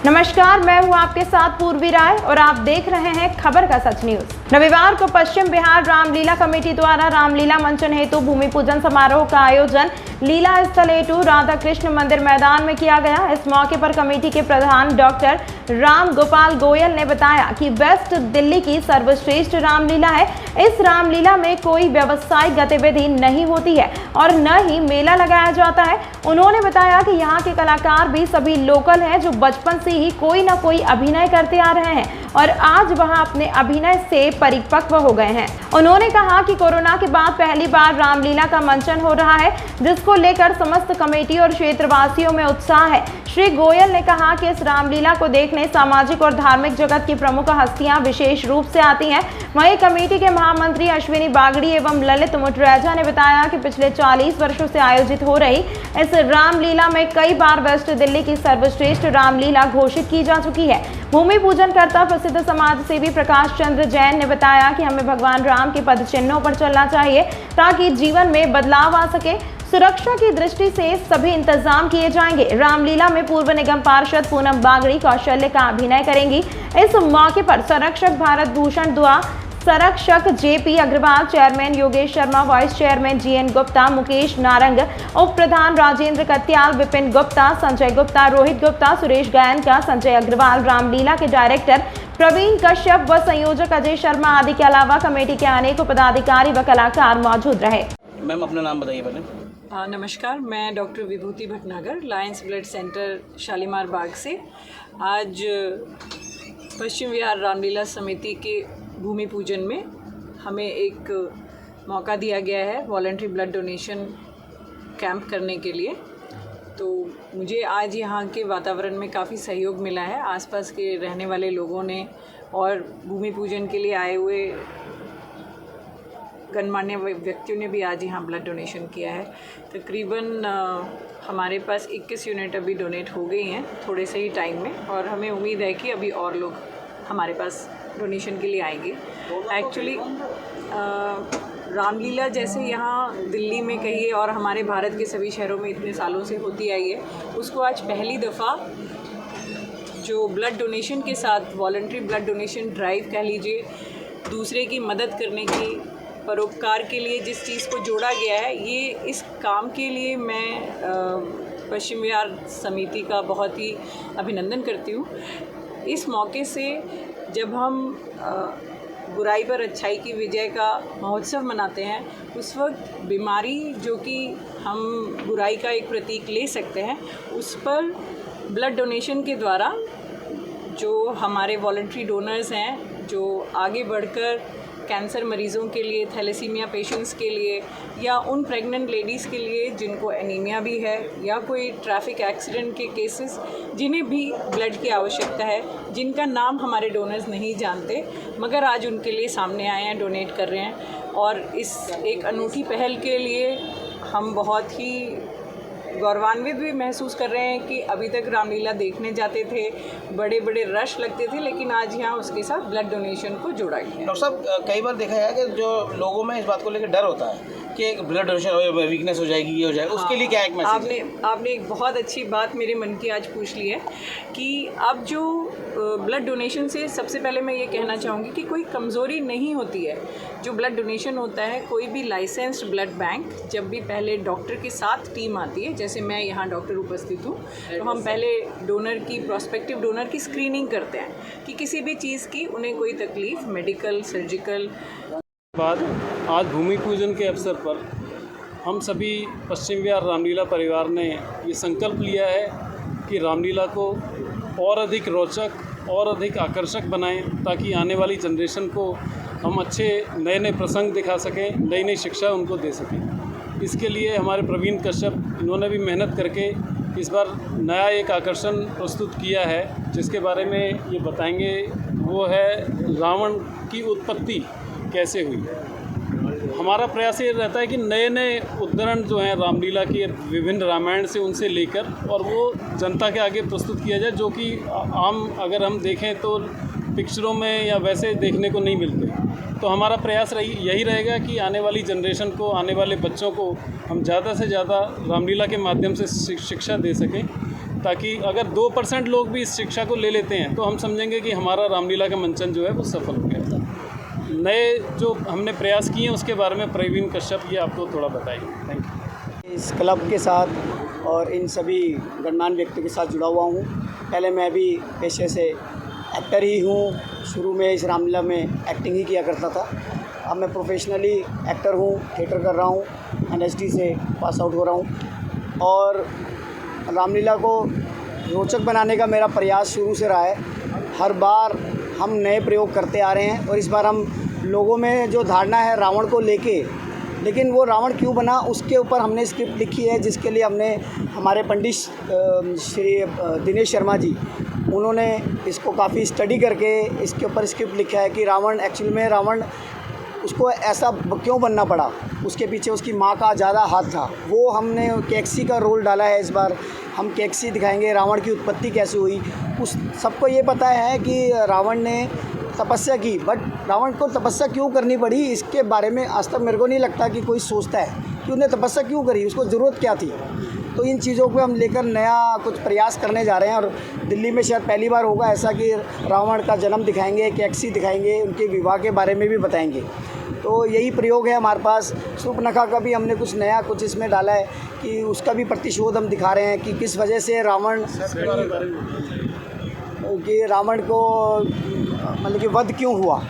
नमस्कार, मैं हूं आपके साथ पूर्वी राय और आप देख रहे हैं खबर का सच न्यूज। रविवार को पश्चिम बिहार रामलीला कमेटी द्वारा रामलीला मंचन हेतु भूमि पूजन समारोह का आयोजन लीला स्थल हेतु राधा कृष्ण मंदिर मैदान में किया गया। इस मौके पर कमेटी के प्रधान डॉक्टर राम गोपाल गोयल ने बताया कि वेस्ट दिल्ली की सर्वश्रेष्ठ रामलीला है। इस रामलीला में कोई व्यावसायिक गतिविधि नहीं होती है और न ही मेला लगाया जाता है। उन्होंने बताया कि यहाँ के कलाकार भी सभी लोकल हैं जो बचपन से ही कोई ना कोई अभिनय करते आ रहे हैं और आज वह अपने अभिनय से परिपक्व हो गए हैं। उन्होंने कहा कि कोरोना के बाद पहली बार रामलीला का मंचन हो रहा है, जिसको लेकर समस्त कमेटी और क्षेत्रवासियों में उत्साह है। श्री गोयल ने कहा कि इस रामलीला को देखने सामाजिक और धार्मिक जगत की प्रमुख हस्तियां विशेष रूप से आती हैं। वहीं कमेटी के महामंत्री अश्विनी बागड़ी एवं ललित मुटरेजा ने बताया कि पिछले 40 वर्षों से आयोजित हो रही इस रामलीला में कई बार वेस्ट दिल्ली की सर्वश्रेष्ठ रामलीला घोषित की जा चुकी है। भूमि पूजन करता प्रसिद्ध समाज सेवी प्रकाश चंद्र जैन ने बताया कि हमें भगवान राम के पद चिन्हों पर चलना चाहिए ताकि जीवन में बदलाव आ सके। सुरक्षा की दृष्टि से सभी इंतजाम किए जाएंगे। रामलीला में पूर्व निगम पार्षद पूनम बागड़ी कौशल्य का अभिनय करेंगी। इस मौके पर संरक्षक भारत भूषण दुआ, संरक्षक JP Agarwal, chairman Yogesh Sharma, vice chairman GN Gupta, Mukesh Narang, उप प्रधान राजेंद्र कत्याल, विपिन गुप्ता, संजय गुप्ता, रोहित गुप्ता, सुरेश गायनका, संजय अग्रवाल, रामलीला के डायरेक्टर प्रवीण कश्यप व संयोजक अजय शर्मा आदि के अलावा कमेटी के अनेकों पदाधिकारी व कलाकार मौजूद रहे। मैम, अपना नाम बताइए पहले। नमस्कार, मैं doctor Vibhuti Bhatnagar, Lions blood centre Shalimar Bagh से। आज पश्चिम बिहार रामलीला समिति के भूमि पूजन में हमें एक मौका दिया गया है वॉलंटरी ब्लड डोनेशन कैंप करने के लिए। तो मुझे आज यहाँ के वातावरण में काफ़ी सहयोग मिला है। आसपास के रहने वाले लोगों ने और भूमि पूजन के लिए आए हुए गणमान्य व्यक्तियों ने भी आज यहाँ ब्लड डोनेशन किया है। तकरीबन हमारे पास 21 यूनिट अभी डोनेट हो गई हैं थोड़े से ही टाइम में, और हमें उम्मीद है कि अभी और लोग हमारे पास डोनेशन के लिए आएंगे। एक्चुअली रामलीला जैसे यहाँ दिल्ली में कहिए और हमारे भारत के सभी शहरों में इतने सालों से होती आई है, उसको आज पहली दफ़ा जो ब्लड डोनेशन के साथ वॉलंटरी ब्लड डोनेशन ड्राइव कह लीजिए, दूसरे की मदद करने की, परोपकार के लिए जिस चीज़ को जोड़ा गया है, ये इस काम के लिए मैं पश्चिम बिहार समिति का बहुत ही अभिनंदन करती हूँ। इस मौके से जब हम बुराई पर अच्छाई की विजय का महोत्सव मनाते हैं, उस वक्त बीमारी जो कि हम बुराई का एक प्रतीक ले सकते हैं, उस पर ब्लड डोनेशन के द्वारा जो हमारे वॉलंटरी डोनर्स हैं जो आगे बढ़कर कैंसर मरीज़ों के लिए, थैलेसीमिया पेशेंट्स के लिए, या उन प्रेग्नेंट लेडीज़ के लिए जिनको एनीमिया भी है, या कोई ट्रैफिक एक्सीडेंट के केसेस जिन्हें भी ब्लड की आवश्यकता है, जिनका नाम हमारे डोनर्स नहीं जानते मगर आज उनके लिए सामने आए हैं, डोनेट कर रहे हैं। और इस एक अनूठी पहल के लिए हम बहुत ही गौरवान्वित भी महसूस कर रहे हैं कि अभी तक रामलीला देखने जाते थे, बड़े बड़े रश लगते थे, लेकिन आज यहाँ उसके साथ ब्लड डोनेशन को जोड़ा गया है। डॉक्टर साहब, कई बार देखा है कि जो लोगों में इस बात को लेकर डर होता है कि एक ब्लड डोनेशन हो, वीकनेस हो जाएगी, ये हो जाएगा, उसके लिए क्या एक मैसेज? आपने एक बहुत अच्छी बात मेरे मन की आज पूछ ली है कि अब जो ब्लड डोनेशन से सबसे पहले मैं ये कहना चाहूँगी कि कोई कमज़ोरी नहीं होती है। जो ब्लड डोनेशन होता है, कोई भी लाइसेंस्ड ब्लड बैंक जब भी पहले डॉक्टर के साथ टीम आती है, जैसे मैं यहाँ डॉक्टर उपस्थित हूँ, तो हम पहले डोनर की, प्रोस्पेक्टिव डोनर की स्क्रीनिंग करते हैं कि किसी भी चीज़ की उन्हें कोई तकलीफ़, मेडिकल, सर्जिकल। बाद आज भूमि पूजन के अवसर पर हम सभी पश्चिम बिहार रामलीला परिवार ने ये संकल्प लिया है कि रामलीला को और अधिक रोचक और अधिक आकर्षक बनाएं, ताकि आने वाली जनरेशन को हम अच्छे नए नए प्रसंग दिखा सकें, नई नई शिक्षा उनको दे सकें। इसके लिए हमारे प्रवीण कश्यप, इन्होंने भी मेहनत करके इस बार नया एक आकर्षण प्रस्तुत किया है, जिसके बारे में ये बताएंगे। वो है रावण की उत्पत्ति कैसे हुई। हमारा प्रयास ये रहता है कि नए नए उदाहरण जो हैं रामलीला के, विभिन्न रामायण से उनसे लेकर, और वो जनता के आगे प्रस्तुत किया जाए, जो कि आम अगर हम देखें तो पिक्चरों में या वैसे देखने को नहीं मिलते। तो हमारा प्रयास यही रहेगा कि आने वाली जनरेशन को, आने वाले बच्चों को हम ज़्यादा से ज़्यादा रामलीला के माध्यम से शिक्षा दे सकें। ताकि अगर 2% लोग भी इस शिक्षा को ले लेते हैं तो हम समझेंगे कि हमारा रामलीला का मंचन जो है वो सफल हो गया। नए जो हमने प्रयास किए हैं उसके बारे में प्रवीण कश्यप ये आपको थोड़ा बताइए। Thank you. इस क्लब के साथ और इन सभी गणमान्य व्यक्तियों के साथ जुड़ा हुआ हूँ। पहले मैं भी पेशे से एक्टर ही हूँ, शुरू में इस रामलीला में एक्टिंग ही किया करता था। अब मैं प्रोफेशनली एक्टर हूँ, थिएटर कर रहा हूँ, NSD से पास आउट हो रहा हूँ और रामलीला को रोचक बनाने का मेरा प्रयास शुरू से रहा है। हर बार हम नए प्रयोग करते आ रहे हैं और इस बार हम लोगों में जो धारणा है रावण को लेके, लेकिन वो रावण क्यों बना उसके ऊपर हमने स्क्रिप्ट लिखी है, जिसके लिए हमने हमारे पंडित श्री दिनेश शर्मा जी, उन्होंने इसको काफ़ी स्टडी करके इसके ऊपर स्क्रिप्ट लिखा है कि रावण एक्चुअल में रावण उसको ऐसा क्यों बनना पड़ा, उसके पीछे उसकी माँ का ज़्यादा हाथ था। वो हमने कैक्सी का रोल डाला है। इस बार हम कैक्सी दिखाएंगे, रावण की उत्पत्ति कैसे हुई। उस सबको ये पता है कि रावण ने तपस्या की, बट रावण को तपस्या क्यों करनी पड़ी इसके बारे में आज तक मेरे को नहीं लगता कि कोई सोचता है कि उसने तपस्या क्यों करी, उसको ज़रूरत क्या थी। तो इन चीज़ों को हम लेकर नया कुछ प्रयास करने जा रहे हैं और दिल्ली में शायद पहली बार होगा ऐसा कि रावण का जन्म दिखाएंगे, कैक्सी दिखाएंगे, उनके विवाह के बारे में भी बताएंगे। तो यही प्रयोग है हमारे पास। शूर्पणखा का भी हमने कुछ नया कुछ इसमें डाला है कि उसका भी प्रतिशोध हम दिखा रहे हैं कि किस वजह से रावण को मतलब कि वध क्यों हुआ।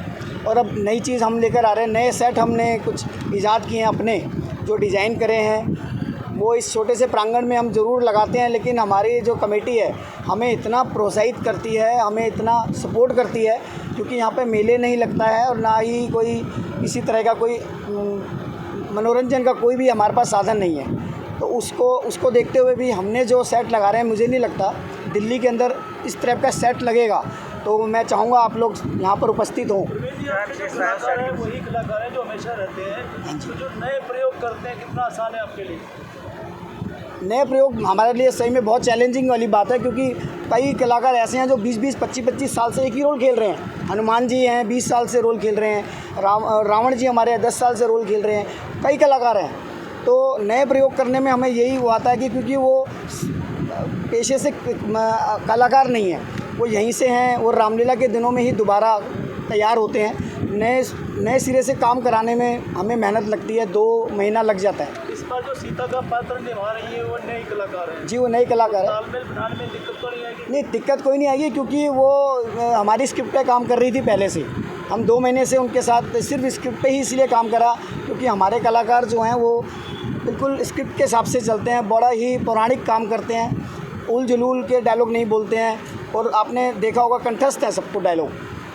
और अब नई चीज़ हम लेकर आ रहे हैं, नए सेट हमने कुछ ईजाद किए हैं अपने, जो डिज़ाइन करे हैं वो इस छोटे से प्रांगण में हम ज़रूर लगाते हैं। लेकिन हमारी जो कमेटी है हमें इतना प्रोत्साहित करती है, हमें इतना सपोर्ट करती है, क्योंकि यहाँ पे मेले नहीं लगता है और ना ही कोई इसी तरह का कोई मनोरंजन का कोई भी हमारे पास साधन नहीं है। तो उसको देखते हुए भी हमने जो सेट लगा रहे हैं, मुझे नहीं लगता दिल्ली के अंदर इस तरह का सेट लगेगा। तो मैं चाहूँगा आप लोग यहाँ पर उपस्थित हों। वही कलाकार हैं जो हमेशा रहते हैं, तो जो नए प्रयोग करते हैं कितना आसान है आपके लिए? नए प्रयोग हमारे लिए सही में बहुत चैलेंजिंग वाली बात है, क्योंकि कई कलाकार ऐसे हैं जो 20-20, 25-25 साल से एक ही रोल खेल रहे हैं। हनुमान जी हैं 20 साल से रोल खेल रहे हैं, रावण जी हमारे 10 साल से रोल खेल रहे हैं, कई कलाकार हैं। तो नए प्रयोग करने में हमें यही वो आता है कि क्योंकि वो पेशे से कलाकार नहीं है, वो यहीं से हैं, वो रामलीला के दिनों में ही दोबारा तैयार होते हैं। नए सिरे से काम कराने में हमें मेहनत लगती है, 2 महीना लग जाता है। इस बार जो सीता का पात्र निभा रही है वो नई कलाकार है। जी, वो नई कलाकार है। तालमेल बनाने में दिक्कत तो नहीं आएगी? नहीं, दिक्कत कोई नहीं आएगी, क्योंकि वो हमारी स्क्रिप्ट पे काम कर रही थी पहले से। हम 2 महीने से उनके साथ सिर्फ स्क्रिप्ट पे ही इसलिए काम करा क्योंकि हमारे कलाकार जो हैं वो बिल्कुल स्क्रिप्ट के हिसाब से चलते हैं, बड़ा ही पौराणिक काम करते हैं, उल जलूल के डायलॉग नहीं बोलते हैं और आपने देखा होगा कंठस्थ है सबको डायलॉग।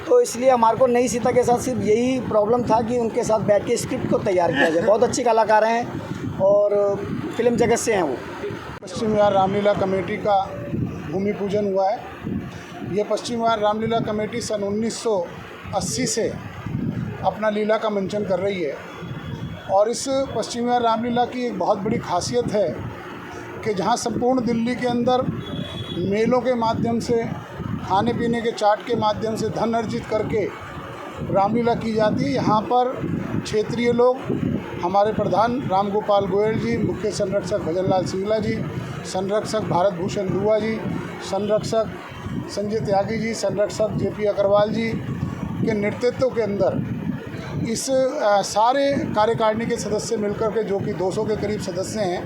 तो इसलिए हमारे को नई सीता के साथ सिर्फ यही प्रॉब्लम था कि उनके साथ बैठ के स्क्रिप्ट को तैयार किया जाए। बहुत अच्छी कलाकार हैं और फिल्म जगत से हैं वो। पश्चिम विहार रामलीला कमेटी का भूमि पूजन हुआ है। ये पश्चिम विहार रामलीला कमेटी सन 1980 से अपना लीला का मंचन कर रही है और इस पश्चिम विहार रामलीला की एक बहुत बड़ी खासियत है कि जहाँ संपूर्ण दिल्ली के अंदर मेलों के माध्यम से, खाने पीने के चाट के माध्यम से धन अर्जित करके रामलीला की जाती है, यहाँ पर क्षेत्रीय लोग, हमारे प्रधान राम गोपाल गोयल जी, मुख्य संरक्षक भजनलाल सिंगला जी, संरक्षक भारत भूषण दुआ जी, संरक्षक संजय त्यागी जी, संरक्षक JP अग्रवाल जी के नेतृत्व के अंदर इस सारे कार्यकारिणी के सदस्य मिलकर के, जो कि 200 के करीब सदस्य हैं,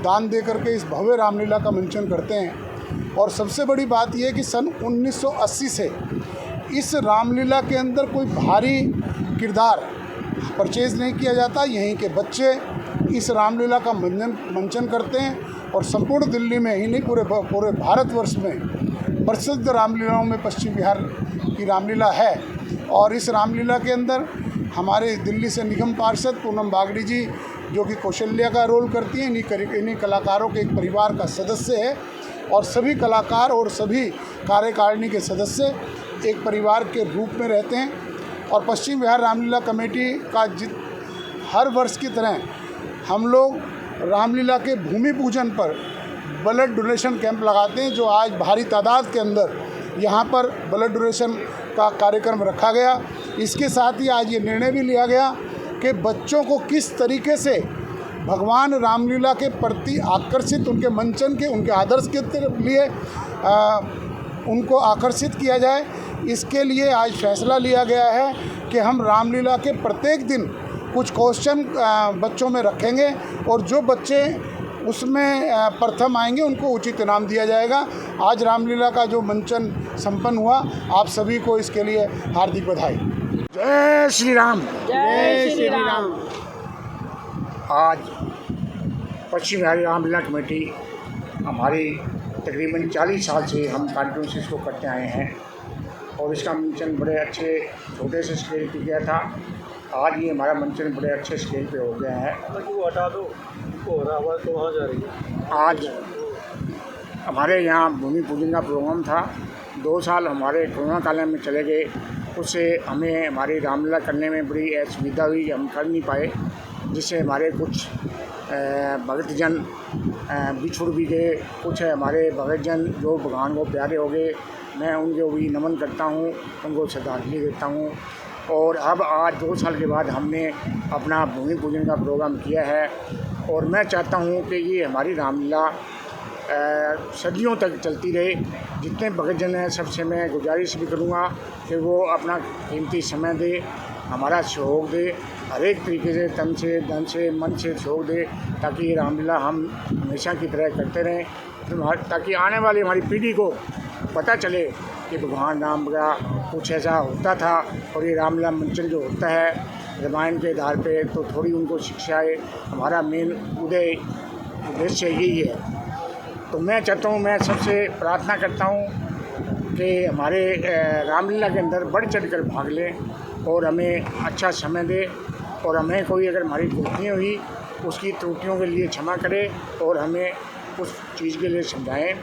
दान दे करके इस भव्य रामलीला का मंचन करते हैं। और सबसे बड़ी बात यह है कि सन 1980 से इस रामलीला के अंदर कोई भारी किरदार परचेज़ नहीं किया जाता। यहीं के बच्चे इस रामलीला का मंचन करते हैं और संपूर्ण दिल्ली में ही नहीं, पूरे भारतवर्ष में प्रसिद्ध रामलीलाओं में पश्चिम बिहार की रामलीला है। और इस रामलीला के अंदर हमारे दिल्ली से निगम पार्षद पूनम बागड़ी जी, जो कि कौशल्या का रोल करती हैं, इन्हीं कलाकारों के एक परिवार का सदस्य है और सभी कलाकार और सभी कार्यकारिणी के सदस्य एक परिवार के रूप में रहते हैं। और पश्चिम बिहार रामलीला कमेटी का हर वर्ष की तरह हम लोग रामलीला के भूमि पूजन पर ब्लड डोनेशन कैंप लगाते हैं, जो आज भारी तादाद के अंदर यहाँ पर ब्लड डोनेशन का कार्यक्रम रखा गया। इसके साथ ही आज ये निर्णय भी लिया गया कि बच्चों को किस तरीके से भगवान रामलीला के प्रति आकर्षित, उनके मंचन के, उनके आदर्श के लिए उनको आकर्षित किया जाए। इसके लिए आज फैसला लिया गया है कि हम रामलीला के प्रत्येक दिन कुछ क्वेश्चन बच्चों में रखेंगे और जो बच्चे उसमें प्रथम आएंगे उनको उचित इनाम दिया जाएगा। आज रामलीला का जो मंचन संपन्न हुआ, आप सभी को इसके लिए हार्दिक बधाई। जय श्री राम। जय श्री राम। आज पश्चिम बिहार रामलीला कमेटी हमारी तकरीबन 40 साल से हम कंटिन्यूस इसको करते आए हैं और इसका मंचन बड़े अच्छे छोटे से स्केल पे किया था। आज ये हमारा मंचन बड़े अच्छे स्केल पे हो गया है। वो हटा दो, वो आवाज़ तो वहाँ जा रही है। आज हमारे यहाँ भूमि पूजन का प्रोग्राम था। 2 साल हमारे कोरोना काल में चले गए, उससे हमें हमारी रामलीला करने में बड़ी असुविधा हुई, हम कर नहीं पाए, जिससे हमारे कुछ भक्तजन बिछुड़ भी गए। कुछ हमारे भक्तजन जो भगवान को प्यारे हो गए, मैं उनको भी नमन करता हूँ, उनको श्रद्धांजलि देता हूँ। और अब आज 2 साल के बाद हमने अपना भूमि पूजन का प्रोग्राम किया है और मैं चाहता हूँ कि ये हमारी रामलीला सदियों तक चलती रहे। जितने भक्तजन हैं सबसे मैं गुजारिश भी करूँगा कि वो अपना कीमती समय दे, हमारा सहयोग दे, हर एक तरीके से, तन से, धन से, मन से सहयोग दे, ताकि ये रामलीला हम हमेशा की तरह करते रहें, ताकि आने वाली हमारी पीढ़ी को पता चले कि भगवान राम का कुछ ऐसा होता था और ये रामलीला मंचन जो होता है रामायण के आधार पे, तो थोड़ी उनको शिक्षा है। हमारा मेन उद्देश्य यही है। तो मैं चाहता हूँ, मैं सबसे प्रार्थना करता हूँ कि हमारे रामलीला के अंदर बढ़ चढ़ कर भाग लें और हमें अच्छा समय दे और हमें कोई अगर हमारी त्रुटियाँ हुई उसकी त्रुटियों के लिए क्षमा करे और हमें उस चीज़ के लिए समझाएं।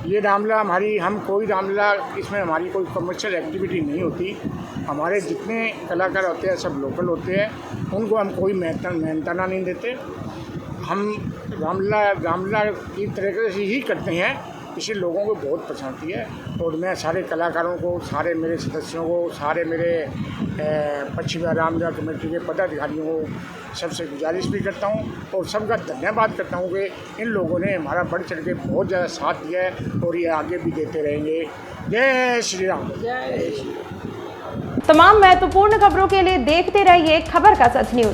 ये रामलीला हमारी, हम कोई रामलीला इसमें हमारी कोई कमर्शियल एक्टिविटी नहीं होती। हमारे जितने कलाकार होते हैं सब लोकल होते हैं, उनको हम कोई मेहनताना नहीं देते। हम रामलीला की तरीके से ही करते हैं, इसे लोगों को बहुत पसंद आती है। और मैं सारे कलाकारों को, सारे मेरे सदस्यों को, सारे मेरे पश्चिम बिहार रामलीला कमेटी के पदाधिकारियों को सबसे गुजारिश भी करता हूँ और सबका धन्यवाद करता हूँ कि इन लोगों ने हमारा बढ़ चढ़ के बहुत ज़्यादा साथ दिया है और ये आगे भी देते रहेंगे। जय श्री राम। तमाम महत्वपूर्ण खबरों के लिए देखते रहिए खबर का सच न्यूज़।